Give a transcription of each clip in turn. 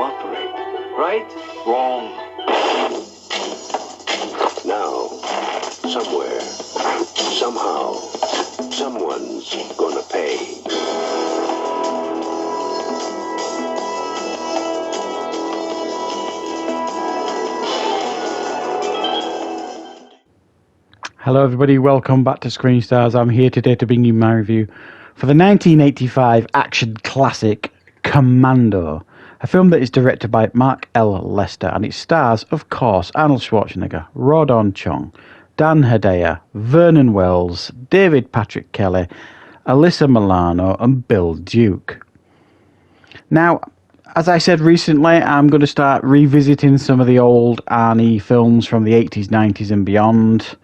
cooperate. Right? Wrong. Now, somewhere, somehow, someone's gonna pay. Hello everybody, welcome back to Screenstars. I'm here today to bring you my review for the 1985 action classic Commando, a film that is directed by Mark L. Lester, and it stars, of course, Arnold Schwarzenegger, Rodon Chong, Dan Hedaya, Vernon Wells, David Patrick Kelly, Alyssa Milano and Bill Duke. Now, as I said recently, I'm going to start revisiting some of the old Arnie films from the 80s, 90s and beyond.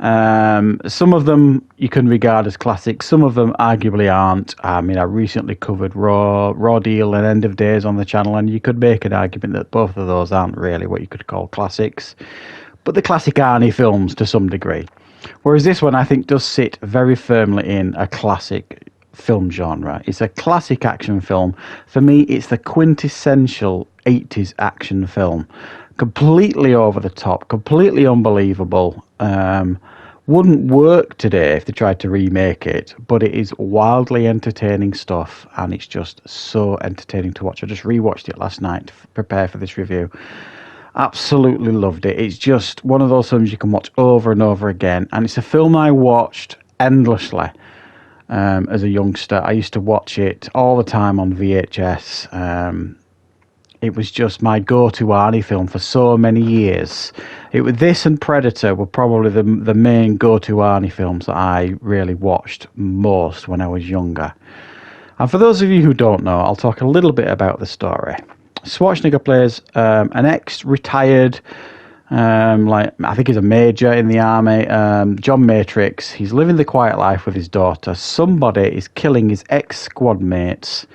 Some of them you can regard as classics, some of them arguably aren't. I mean, I recently covered Raw Deal and End of Days on the channel, and you could make an argument that both of those aren't really what you could call classics, but the classic Arnie films to some degree. Whereas this one, I think, does sit very firmly in a classic film genre. It's a classic action film. For me, it's the quintessential 80s action film. Completely over the top, completely unbelievable. Wouldn't work today if they tried to remake it, but it is wildly entertaining stuff, and it's just so entertaining to watch. I just rewatched it last night to prepare for this review. Absolutely loved it. It's just one of those films you can watch over and over again, and it's a film I watched endlessly as a youngster. I used to watch it all the time on VHS. It was just my go-to Arnie film for so many years. This and Predator were probably the main go-to Arnie films that I really watched most when I was younger. And for those of you who don't know, I'll talk a little bit about the story. Schwarzenegger plays an ex-retired, I think he's a major in the army, John Matrix. He's living the quiet life with his daughter. Somebody is killing his ex-squad mates.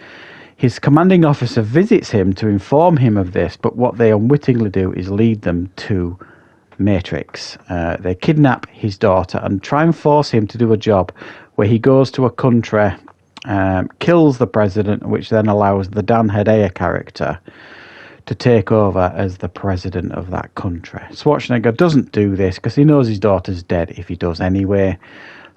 His commanding officer visits him to inform him of this, but what they unwittingly do is lead them to Matrix. They kidnap his daughter and try and force him to do a job where he goes to a country, kills the president, which then allows the Dan Hedaya character to take over as the president of that country. Schwarzenegger doesn't do this because he knows his daughter's dead if he does anyway.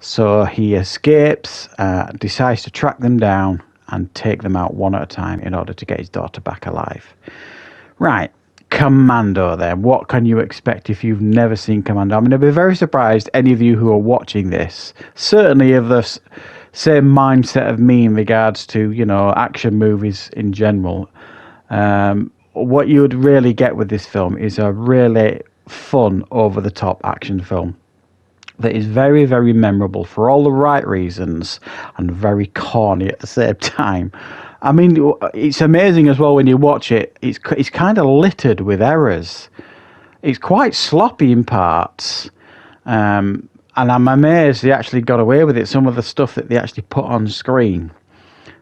So he escapes, decides to track them down and take them out one at a time in order to get his daughter back alive. Right, Commando then. What can you expect if you've never seen Commando? I mean, I'd be very surprised any of you who are watching this, certainly of the same mindset of me in regards to, action movies in general. What you would really get with this film is a really fun, over-the-top action film that is very, very memorable for all the right reasons and very corny at the same time. I mean, it's amazing as well when you watch it. It's kind of littered with errors. It's quite sloppy in parts. And I'm amazed they actually got away with it. Some of the stuff that they actually put on screen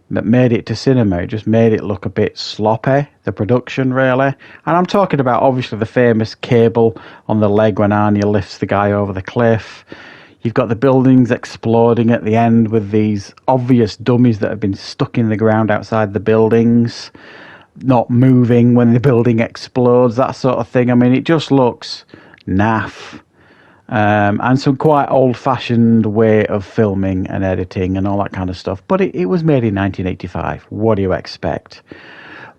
that made it to cinema, it just made it look a bit sloppy, the production, really. And I'm talking about, obviously, the famous cable on the leg when Arnie lifts the guy over the cliff. You've got the buildings exploding at the end with these obvious dummies that have been stuck in the ground outside the buildings, not moving when the building explodes, that sort of thing. I mean, it just looks naff. And some quite old-fashioned way of filming and editing and all that kind of stuff. But it was made in 1985. What do you expect?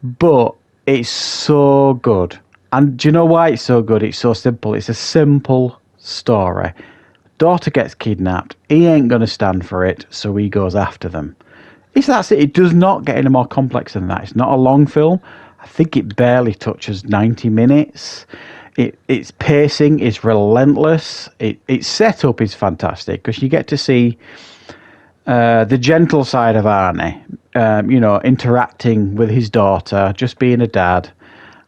But it's so good. And do you know why it's so good? It's so simple. It's a simple story. Daughter gets kidnapped. He ain't going to stand for it, so he goes after them. That's it. It does not get any more complex than that. It's not a long film. I think it barely touches 90 minutes. Its pacing is relentless. Its setup is fantastic because you get to see the gentle side of Arnie, interacting with his daughter, just being a dad.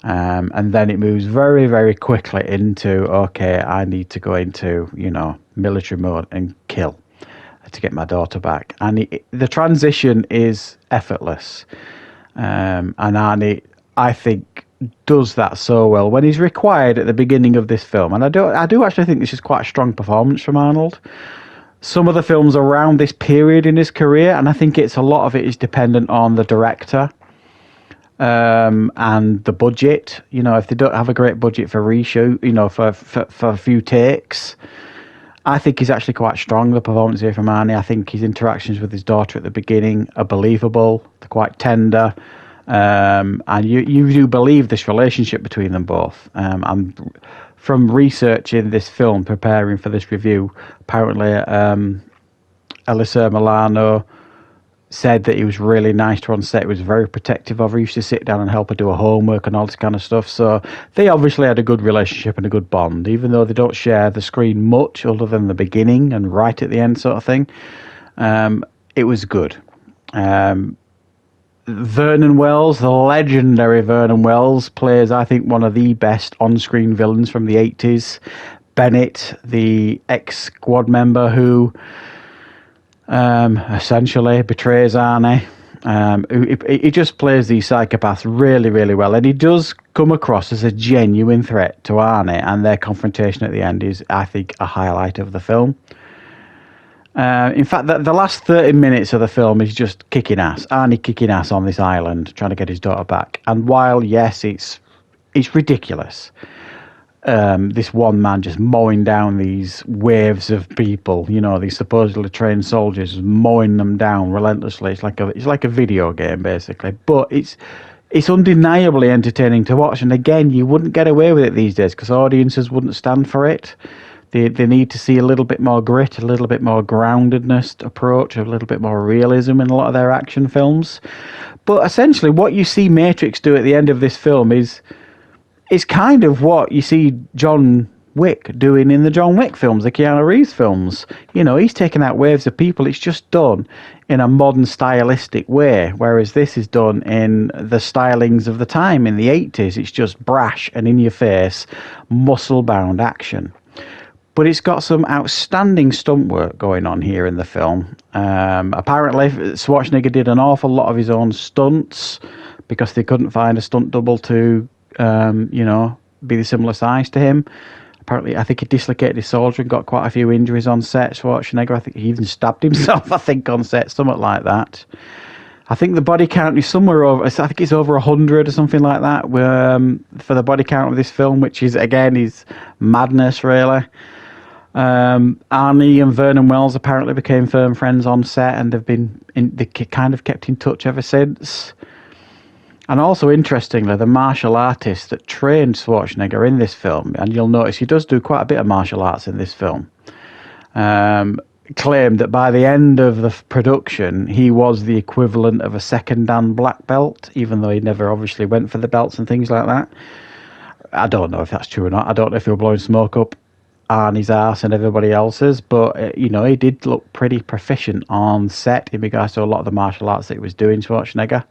And then it moves very, very quickly into, okay, I need to go into, military mode and kill to get my daughter back. And the transition is effortless. And Arnie, I think, does that so well when he's required at the beginning of this film. And I do actually think this is quite a strong performance from Arnold. Some of the films around this period in his career, and I think a lot of it is dependent on the director. and the budget. You know, if they don't have a great budget for reshoot, you know, for a few takes, I think he's actually quite strong, the performance here from Arnie. I think his interactions with his daughter at the beginning are believable. They're quite tender. And you do believe this relationship between them both. And from researching this film, preparing for this review, apparently Alyssa Milano said that he was really nice to her on set. He was very protective of her. He used to sit down and help her do her homework and all this kind of stuff. So they obviously had a good relationship and a good bond, even though they don't share the screen much other than the beginning and right at the end sort of thing. It was good. Vernon Wells, the legendary Vernon Wells, plays, I think, one of the best on-screen villains from the 80s. Bennett, the ex-squad member who essentially betrays Arnie. He just plays these psychopaths really, really well, and he does come across as a genuine threat to Arnie, and their confrontation at the end is, I think, a highlight of the film. In fact, the last 30 minutes of the film is just kicking ass. Arnie kicking ass on this island, trying to get his daughter back. And while, yes, it's ridiculous, this one man just mowing down these waves of people, you know, these supposedly trained soldiers, mowing them down relentlessly. It's like a video game, basically. But it's undeniably entertaining to watch. And again, you wouldn't get away with it these days because audiences wouldn't stand for it. They need to see a little bit more grit, a little bit more groundedness approach, a little bit more realism in a lot of their action films. But essentially, what you see Matrix do at the end of this film is kind of what you see John Wick doing in the John Wick films, the Keanu Reeves films. You know, he's taking out waves of people. It's just done in a modern stylistic way, whereas this is done in the stylings of the time in the 80s. It's just brash and in your face, muscle-bound action. But it's got some outstanding stunt work going on here in the film. Apparently, Schwarzenegger did an awful lot of his own stunts because they couldn't find a stunt double to, be the similar size to him. Apparently, I think he dislocated his shoulder and got quite a few injuries on set. Schwarzenegger, I think he even stabbed himself, I think, on set, something like that. I think the body count is somewhere over, I think it's over 100 or something like that for the body count of this film, which is, again, is madness, really. Arnie and Vernon Wells apparently became firm friends on set, and they kind of kept in touch ever since. And also, interestingly, the martial artist that trained Schwarzenegger in this film, and you'll notice he does do quite a bit of martial arts in this film, claimed that by the end of the production, he was the equivalent of a second dan black belt, even though he never obviously went for the belts and things like that. I don't know if that's true or not. I don't know if he was blowing smoke up Arnie's ass and everybody else's, but he did look pretty proficient on set in regards to a lot of the martial arts that he was doing, Schwarzenegger.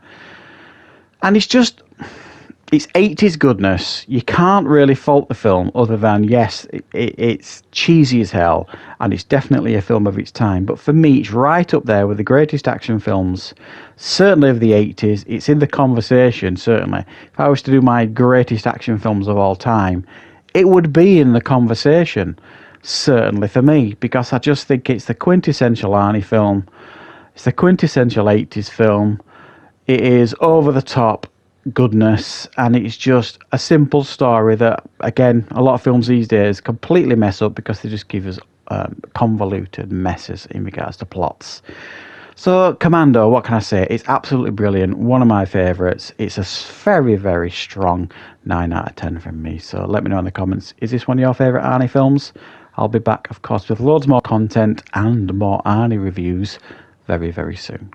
And it's 80s goodness. You can't really fault the film other than, yes, it's cheesy as hell, and it's definitely a film of its time. But for me, it's right up there with the greatest action films, certainly of the 80s. It's in the conversation, certainly. If I was to do my greatest action films of all time, it would be in the conversation, certainly for me, because I just think it's the quintessential Arnie film. It's the quintessential 80s film. It is over the top goodness, and it's just a simple story that, again, a lot of films these days completely mess up because they just give us convoluted messes in regards to plots. So, Commando, what can I say? It's absolutely brilliant. One of my favourites. It's a very, very strong 9 out of 10 from me. So let me know in the comments. Is this one of your favourite Arnie films? I'll be back, of course, with loads more content and more Arnie reviews very, very soon.